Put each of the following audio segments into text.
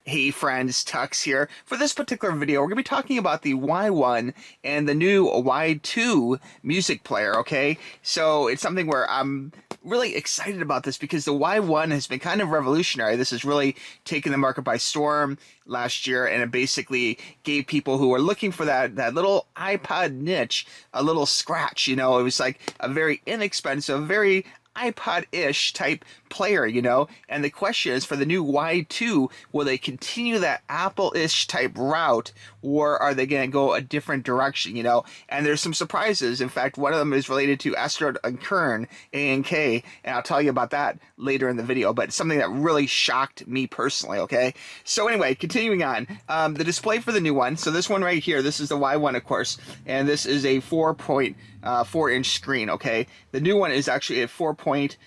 Hey friends, Tuxx here. For this particular video, we're going to be talking about the Y1 and the new Y2 music player, okay? So it's something where I'm really excited about this because the Y1 has been kind of revolutionary. This has really taken the market by storm last year, and it basically gave people who are looking for that little iPod niche a little scratch. It was like a very inexpensive, very iPod-ish type player, and the question is, for the new Y2, will they continue that Apple-ish type route, or are they going to go a different direction, and there's some surprises. In fact, one of them is related to Asteroid and Kern, ANK, and I'll tell you about that later in the video, but it's something that really shocked me personally, okay? So anyway, continuing on, the display for the new one, so this one right here, this is the Y1, of course, and this is a 4.4-inch screen, okay? The new one is actually a 4.3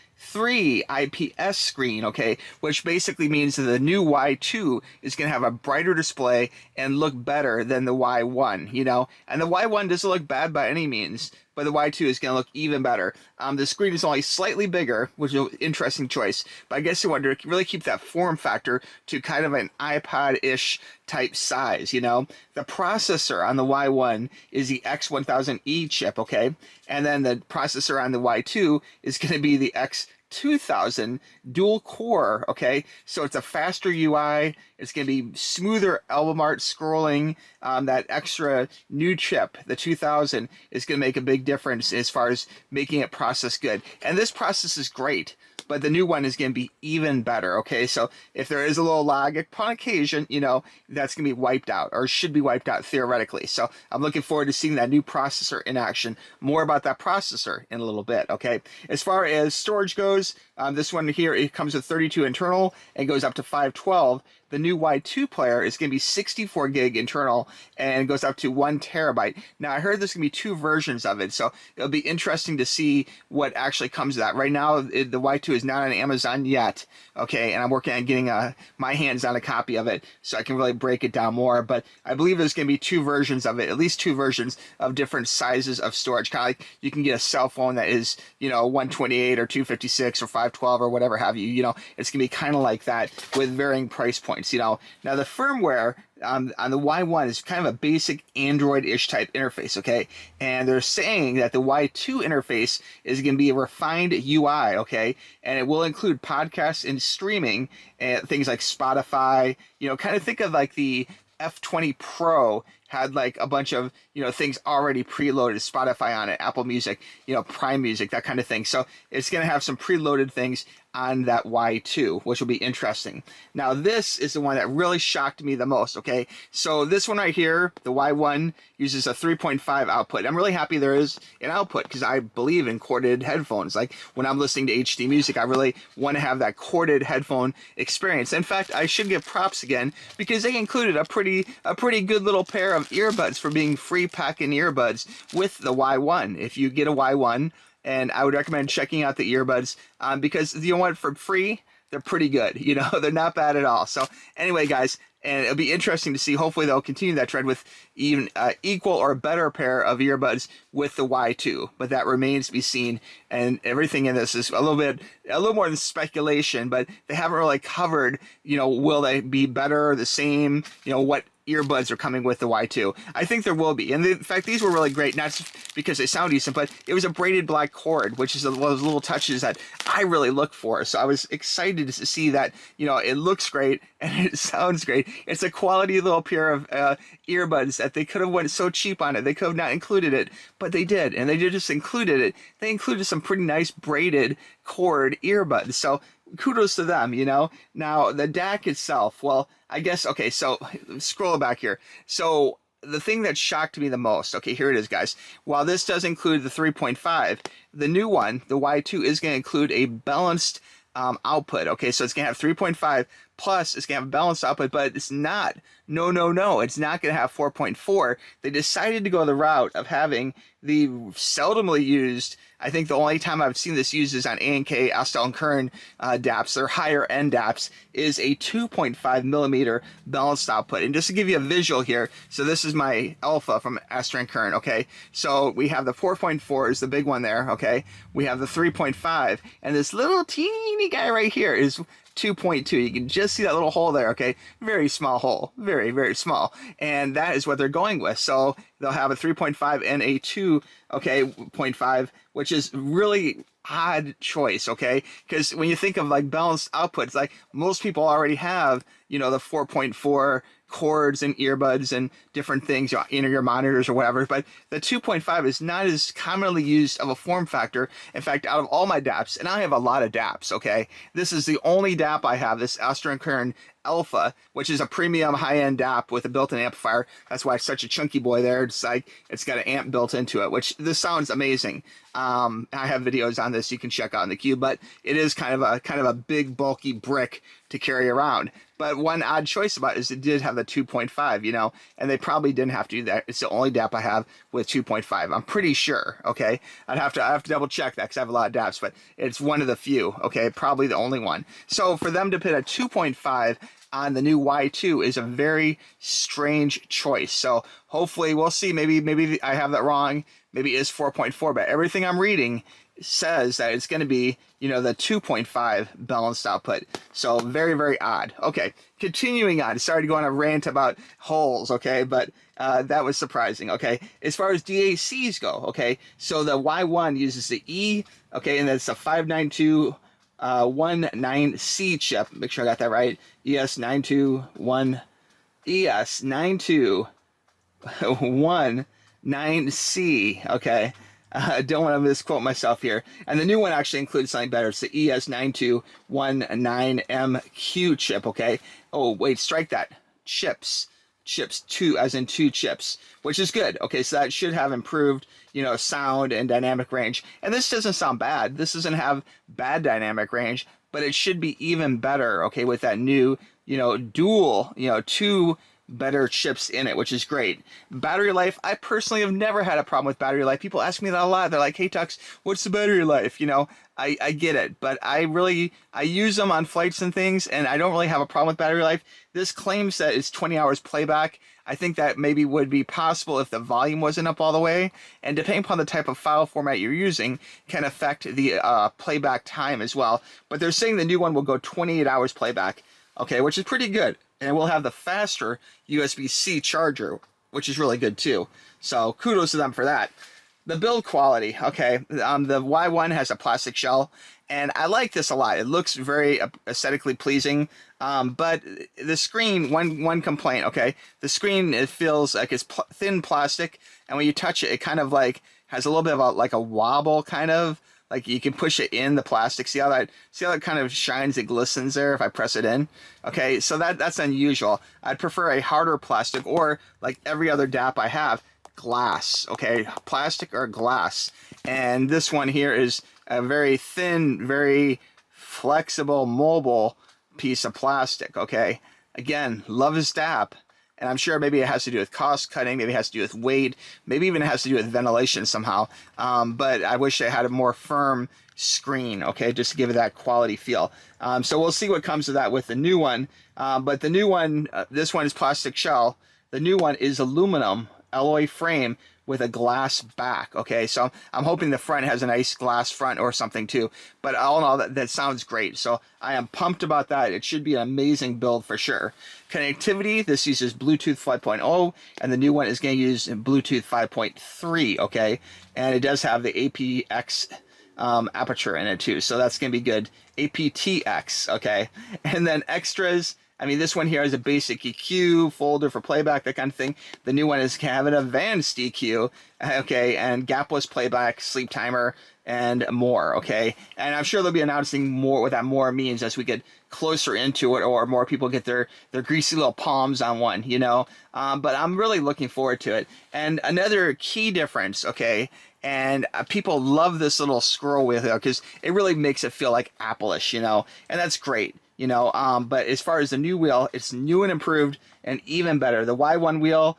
IPS screen, okay, which basically means that the new Y2 is going to have a brighter display and look better than the Y1, and the Y1 doesn't look bad by any means, but the Y2 is going to look even better. The screen is only slightly bigger, which is an interesting choice, but I guess I wanted to really keep that form factor to kind of an iPod-ish type size, The processor on the Y1 is the X1000E chip, okay, and then the processor on the Y2 is going to be the X2000 dual core, okay? So it's a faster UI, it's going to be smoother album art scrolling. That extra new chip, the 2000, is going to make a big difference as far as making it process good. And this process is great, but the new one is going to be even better, okay? So if there is a little lag upon occasion, that's going to be wiped out, or should be wiped out theoretically. So I'm looking forward to seeing that new processor in action. More about that processor in a little bit, okay? As far as storage goes, this one here, it comes with 32 internal and goes up to 512. The new Y2 player is going to be 64 gig internal and goes up to 1 terabyte. Now, I heard there's going to be two versions of it, so it'll be interesting to see what actually comes of that. Right now, the Y2 is not on Amazon yet, okay, and I'm working on getting my hands on a copy of it so I can really break it down more, but I believe there's going to be two versions of it, at least two versions of different sizes of storage. Kind of like you can get a cell phone that is, 128 or 256 or 512 or whatever have you, it's going to be kind of like that with varying price points. Now the firmware on the Y1 is kind of a basic Android-ish type interface, okay? And they're saying that the Y2 interface is going to be a refined UI, okay? And it will include podcasts and streaming, and things like Spotify, kind of think of like the F20 Pro had like a bunch of, things already preloaded, Spotify on it, Apple Music, Prime Music, that kind of thing. So it's going to have some preloaded things on that Y2, which will be interesting. Now, this is the one that really shocked me the most, okay? So this one right here, the Y1, uses a 3.5 output. I'm really happy there is an output because I believe in corded headphones. Like when I'm listening to HD music, I really want to have that corded headphone experience. In fact, I should give props again because they included a pretty good little pair of earbuds for being free pack-in earbuds with the Y1. If you get a Y1, and I would recommend checking out the earbuds because for free, they're pretty good. They're not bad at all. So anyway, guys, and it'll be interesting to see. Hopefully, they'll continue that trend with even equal or better pair of earbuds with the Y2. But that remains to be seen. And everything in this is a little more than speculation. But they haven't really covered. Will they be better or the same? What earbuds are coming with the Y2. I think there will be. And in fact, these were really great, not just because they sound decent, but it was a braided black cord, which is one of those little touches that I really look for. So I was excited to see that, it looks great and it sounds great. It's a quality little pair of earbuds that they could have went so cheap on it. They could have not included it, but they did. And they just included it. They included some pretty nice braided cord earbuds. So kudos to them, Now, the DAC itself, well, I guess, okay, so scroll back here. So the thing that shocked me the most, okay, here it is, guys. While this does include the 3.5, the new one, the Y2, is going to include a balanced output, okay? So it's going to have 3.5, plus it's going to have a balanced output, but it's not. No, it's not going to have 4.4. They decided to go the route of having the seldomly used, I think the only time I've seen this used is on ANK, Astel and Kern DAPs, their higher end DAPs, is a 2.5 millimeter balanced output. And just to give you a visual here, so this is my alpha from Astel and Kern, okay? So we have the 4.4 is the big one there, okay? We have the 3.5, and this little teeny guy right here is 2.2. You can just see that little hole there, okay? Very small hole, very, very small. And that is what they're going with. So they'll have a 3.5 and a 2, okay, 0.5, which is really odd choice, okay? Because when you think of like balanced outputs, like most people already have, you know, the 4.4 cords and earbuds and different things, you know, in-ear monitors or whatever, but the 2.5 is not as commonly used of a form factor. In fact, out of all my DAPs, and I have a lot of DAPs, okay, this is the only DAP I have, this Astor & Kern Alpha, which is a premium high-end DAP with a built-in amplifier. That's why it's such a chunky boy there. It's like it's got an amp built into it, which this sounds amazing. I have videos on this you can check out in the queue, but it is kind of a big bulky brick to carry around. But one odd choice about it is it did have the 2.5, you know, and they probably didn't have to do that. It's the only DAP I have with 2.5. I'm pretty sure, okay? I have to double check that because I have a lot of DAPs, but it's one of the few, okay? Probably the only one. So for them to put a 2.5 on the new Y2 is a very strange choice. So hopefully we'll see. Maybe I have that wrong. Maybe it is 4.4, but everything I'm reading says that it's going to be, you know, the 2.5 balanced output. So very, very odd. Okay, continuing on. Sorry to go on a rant about holes, okay, but that was surprising, okay. As far as DACs go, okay, so the Y1 uses the E, okay, and that's a 59219C chip. Make sure I got that right. ES921C, okay. Don't want to misquote myself here. And the new one actually includes something better. It's the ES9219MQ chip, okay? Oh, wait, strike that. Chips, two, as in two chips, which is good. Okay, so that should have improved, you know, sound and dynamic range. And this doesn't sound bad. This doesn't have bad dynamic range, but it should be even better, okay, with that new, you know, dual, you know, two better chips in it, which is great. Battery life, I personally have never had a problem with battery life. People ask me that a lot. They're like, hey Tuxx, what's the battery life? You know, I get it, but I use them on flights and things, and I don't really have a problem with battery life. This claims that it's 20 hours playback. I think that maybe would be possible if the volume wasn't up all the way, and depending upon the type of file format you're using can affect the playback time as well. But they're saying the new one will go 28 hours playback, okay, which is pretty good. And we'll have the faster USB-C charger, which is really good too. So kudos to them for that. The build quality, okay. The Y1 has a plastic shell, and I like this a lot. It looks very aesthetically pleasing. But the screen, one complaint, okay. The screen, it feels like it's thin plastic, and when you touch it, it kind of like has a little bit of like a wobble, kind of. Like you can push it in the plastic. See how that kind of shines and glistens there if I press it in? Okay, so that's unusual. I'd prefer a harder plastic, or like every other DAP I have, glass. Okay, plastic or glass. And this one here is a very thin, very flexible, mobile piece of plastic. Okay, again, love his DAP. And I'm sure maybe it has to do with cost cutting, maybe it has to do with weight, maybe even it has to do with ventilation somehow. But I wish I had a more firm screen, okay, just to give it that quality feel. So we'll see what comes of that with the new one. But the new one, this one is plastic shell. The new one is aluminum alloy frame with a glass back, okay? So I'm hoping the front has a nice glass front or something too. But all in all, that sounds great. So I am pumped about that. It should be an amazing build for sure. Connectivity, this uses Bluetooth 5.0, and the new one is going to use Bluetooth 5.3, okay? And it does have the aptX aperture in it too, so that's going to be good. aptX, okay? And then extras, I mean, this one here is a basic EQ folder for playback, that kind of thing. The new one is having an advanced EQ, okay, and gapless playback, sleep timer, and more, okay? And I'm sure they'll be announcing more what that more means as we get closer into it, or more people get their greasy little palms on one, you know? But I'm really looking forward to it. And another key difference, okay, and people love this little scroll wheel because it really makes it feel like Apple-ish, you know? And that's great. You know, but as far as the new wheel, it's new and improved and even better. The Y1 wheel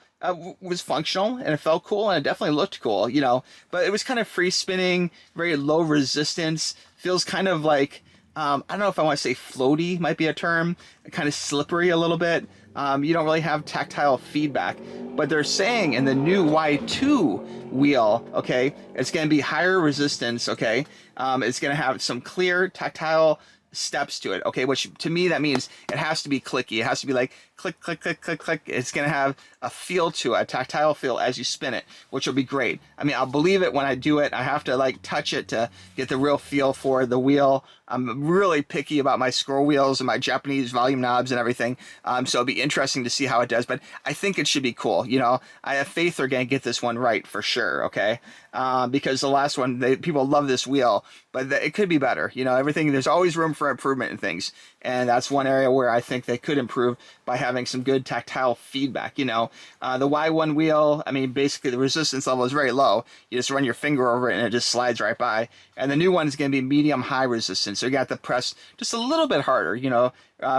was functional and it felt cool and it definitely looked cool, you know, but it was kind of free spinning, very low resistance, feels kind of like, I don't know if I want to say floaty might be a term, kind of slippery a little bit. You don't really have tactile feedback, but they're saying in the new Y2 wheel, okay, it's going to be higher resistance, okay, it's going to have some clear tactile steps to it, okay, which to me that means it has to be clicky. It has to be like click, click, click, click, click. It's going to have a feel to it, a tactile feel as you spin it, which will be great. I mean, I'll believe it when I do it. I have to like touch it to get the real feel for the wheel. I'm really picky about my scroll wheels and my Japanese volume knobs and everything. So it'll be interesting to see how it does, but I think it should be cool. You know, I have faith they're going to get this one right for sure. Okay. Because the last one, people love this wheel, but it could be better. You know, everything, there's always room for improvement in things. And that's one area where I think they could improve by having some good tactile feedback. You know, the Y1 wheel, I mean, basically the resistance level is very low. You just run your finger over it and it just slides right by. And the new one is going to be medium high resistance. So you got to press just a little bit harder, you know,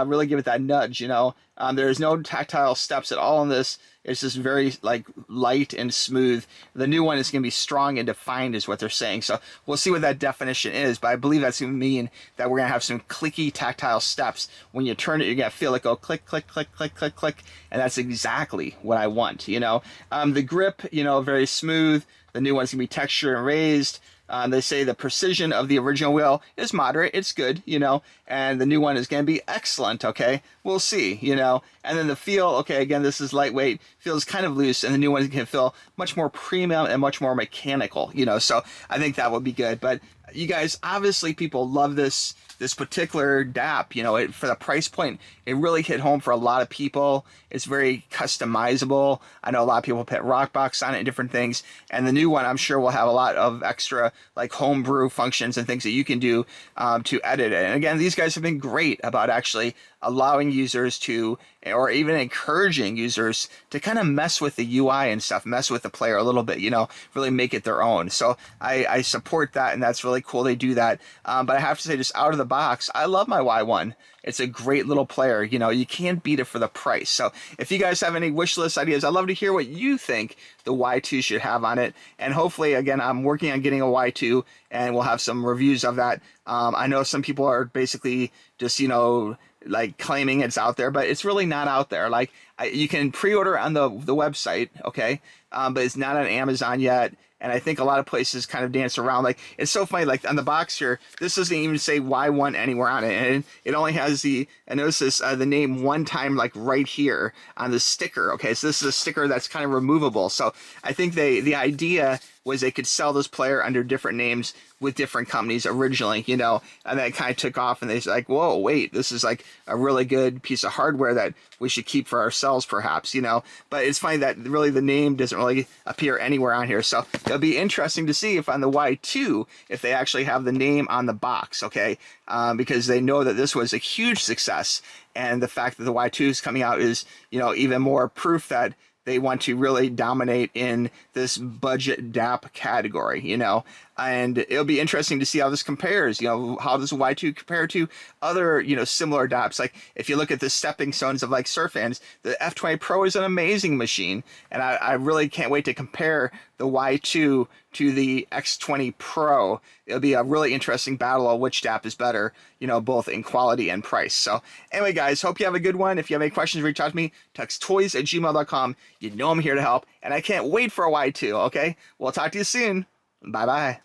really give it that nudge, you know. There's no tactile steps at all in this. It's just very like light and smooth. The new one is going to be strong and defined is what they're saying. So we'll see what that definition is, but I believe that's going to mean that we're going to have some clicky tactile steps. When you turn it, you're going to feel it go click, click, click, click, click, click. And that's exactly what I want, you know. The grip, you know, very smooth. The new one's going to be textured and raised. They say the precision of the original wheel is moderate. It's good, you know, and the new one is going to be excellent. Okay, we'll see, you know. And then the feel, okay, again, this is lightweight, feels kind of loose, and the new one can feel much more premium and much more mechanical, you know. So I think that would be good. But you guys, obviously, people love this particular DAP, you know, for the price point, it really hit home for a lot of people. It's very customizable. I know a lot of people put Rockbox on it and different things. And the new one, I'm sure, will have a lot of extra like homebrew functions and things that you can do to edit it. And again, these guys have been great about actually allowing users to, or even encouraging users to kind of mess with the UI and stuff, mess with the player a little bit, you know, really make it their own. So I support that, and that's really cool they do that. But I have to say, just out of the box, I love my Y1. It's a great little player. You know, you can't beat it for the price. So if you guys have any wish list ideas, I'd love to hear what you think the Y2 should have on it. And hopefully, again, I'm working on getting a Y2, and we'll have some reviews of that. I know some people are basically just, you know, like claiming it's out there, but it's really not out there. Like you can pre-order on the website, okay, but it's not on Amazon yet. And I think a lot of places kind of dance around. Like, it's so funny, like on the box here, this doesn't even say Y1 anywhere on it. And it only has the, I notice the name one time, like right here on the sticker. Okay, so this is a sticker that's kind of removable. So I think the idea was they could sell this player under different names with different companies originally, you know, and then it kind of took off, and they're like, whoa, wait, this is like a really good piece of hardware that we should keep for ourselves, perhaps, you know. But it's funny that really the name doesn't really appear anywhere on here. So it'll be interesting to see if on the Y2, if they actually have the name on the box, okay, because they know that this was a huge success. And the fact that the Y2 is coming out is, you know, even more proof that they want to really dominate in this budget DAP category, you know, and it'll be interesting to see how this compares, you know, how does Y2 compare to other, you know, similar DAPs. Like if you look at the stepping stones of like Surfans, the F20 Pro is an amazing machine, and I really can't wait to compare the Y2 to the X20 Pro. It'll be a really interesting battle of which DAP is better, you know, both in quality and price. So anyway, guys, hope you have a good one. If you have any questions, reach out to me, tuxtoys@gmail.com. You know I'm here to help, and I can't wait for a Y2, okay? We'll talk to you soon. Bye-bye.